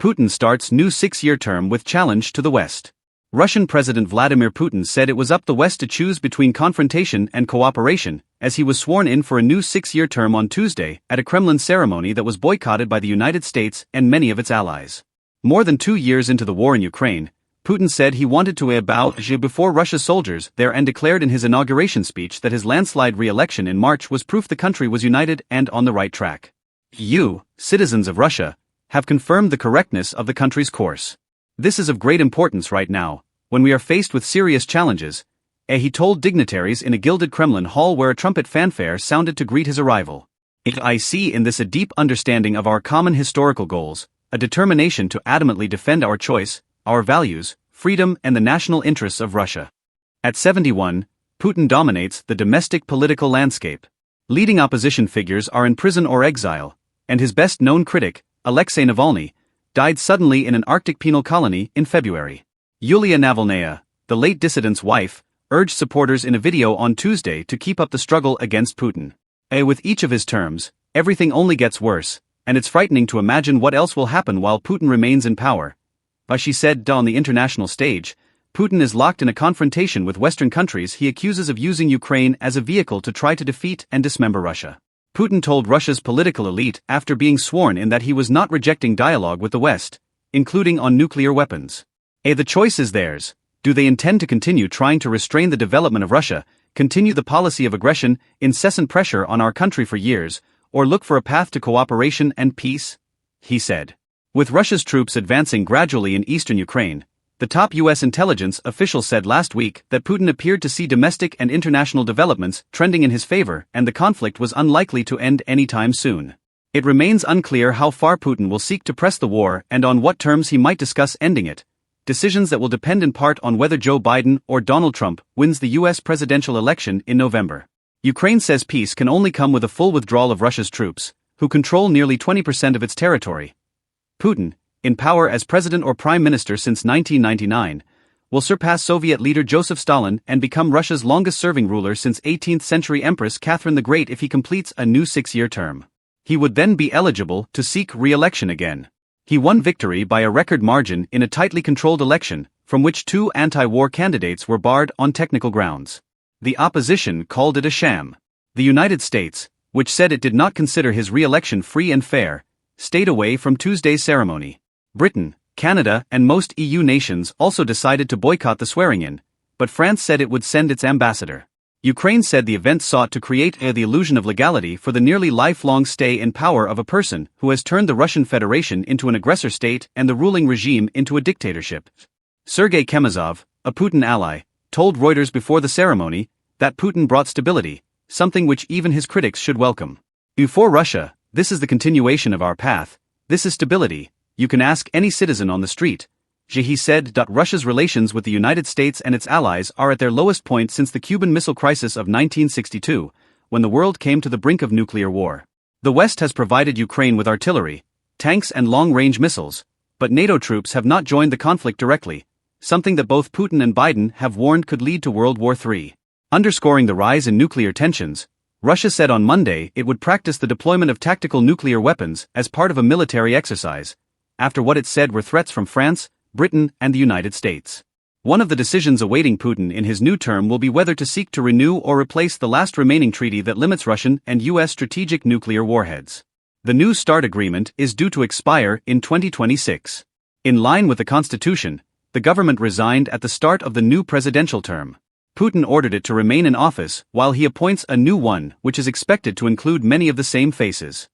Putin starts new 6-year term with challenge to the West. Russian President Vladimir Putin said it was up the West to choose between confrontation and cooperation, as he was sworn in for a new 6-year term on Tuesday at a Kremlin ceremony that was boycotted by the United States and many of its allies. More than 2 years into the war in Ukraine, Putin said he wanted to bow before Russia's soldiers there and declared in his inauguration speech that his landslide re-election in March was proof the country was united and on the right track. You, citizens of Russia, have confirmed the correctness of the country's course. This is of great importance right now, when we are faced with serious challenges, he told dignitaries in a gilded Kremlin hall where a trumpet fanfare sounded to greet his arrival. I see in this a deep understanding of our common historical goals, a determination to adamantly defend our choice, our values, freedom and the national interests of Russia. At 71, Putin dominates the domestic political landscape. Leading opposition figures are in prison or exile, and his best-known critic, Alexei Navalny, died suddenly in an Arctic penal colony in February. Yulia Navalnaya, the late dissident's wife, urged supporters in a video on Tuesday to keep up the struggle against Putin. With each of his terms, everything only gets worse, and it's frightening to imagine what else will happen while Putin remains in power. But she said on the international stage, Putin is locked in a confrontation with Western countries he accuses of using Ukraine as a vehicle to try to defeat and dismember Russia. Putin told Russia's political elite after being sworn in that he was not rejecting dialogue with the West, including on nuclear weapons. The choice is theirs. Do they intend to continue trying to restrain the development of Russia, continue the policy of aggression, incessant pressure on our country for years, or look for a path to cooperation and peace? He said. With Russia's troops advancing gradually in eastern Ukraine, the top U.S. intelligence official said last week that Putin appeared to see domestic and international developments trending in his favor and the conflict was unlikely to end anytime soon. It remains unclear how far Putin will seek to press the war and on what terms he might discuss ending it, decisions that will depend in part on whether Joe Biden or Donald Trump wins the U.S. presidential election in November. Ukraine says peace can only come with a full withdrawal of Russia's troops, who control nearly 20% of its territory. Putin, in power as president or prime minister since 1999, will surpass Soviet leader Joseph Stalin and become Russia's longest-serving ruler since 18th-century Empress Catherine the Great if he completes a new 6-year term. He would then be eligible to seek re-election again. He won victory by a record margin in a tightly controlled election, from which 2 anti-war candidates were barred on technical grounds. The opposition called it a sham. The United States, which said it did not consider his re-election free and fair, stayed away from Tuesday's ceremony. Britain, Canada and most EU nations also decided to boycott the swearing-in, but France said it would send its ambassador. Ukraine said the event sought to create the illusion of legality for the nearly lifelong stay in power of a person who has turned the Russian Federation into an aggressor state and the ruling regime into a dictatorship. Sergei Chemezov, a Putin ally, told Reuters before the ceremony that Putin brought stability, something which even his critics should welcome. For Russia, this is the continuation of our path, this is stability, you can ask any citizen on the street. He said. Russia's relations with the United States and its allies are at their lowest point since the Cuban Missile Crisis of 1962, when the world came to the brink of nuclear war. The West has provided Ukraine with artillery, tanks and long-range missiles, but NATO troops have not joined the conflict directly, something that both Putin and Biden have warned could lead to World War III. Underscoring the rise in nuclear tensions, Russia said on Monday it would practice the deployment of tactical nuclear weapons as part of a military exercise, after what it said were threats from France, Britain and the United States. One of the decisions awaiting Putin in his new term will be whether to seek to renew or replace the last remaining treaty that limits Russian and U.S. strategic nuclear warheads. The New START agreement is due to expire in 2026. In line with the Constitution, the government resigned at the start of the new presidential term. Putin ordered it to remain in office while he appoints a new one which is expected to include many of the same faces.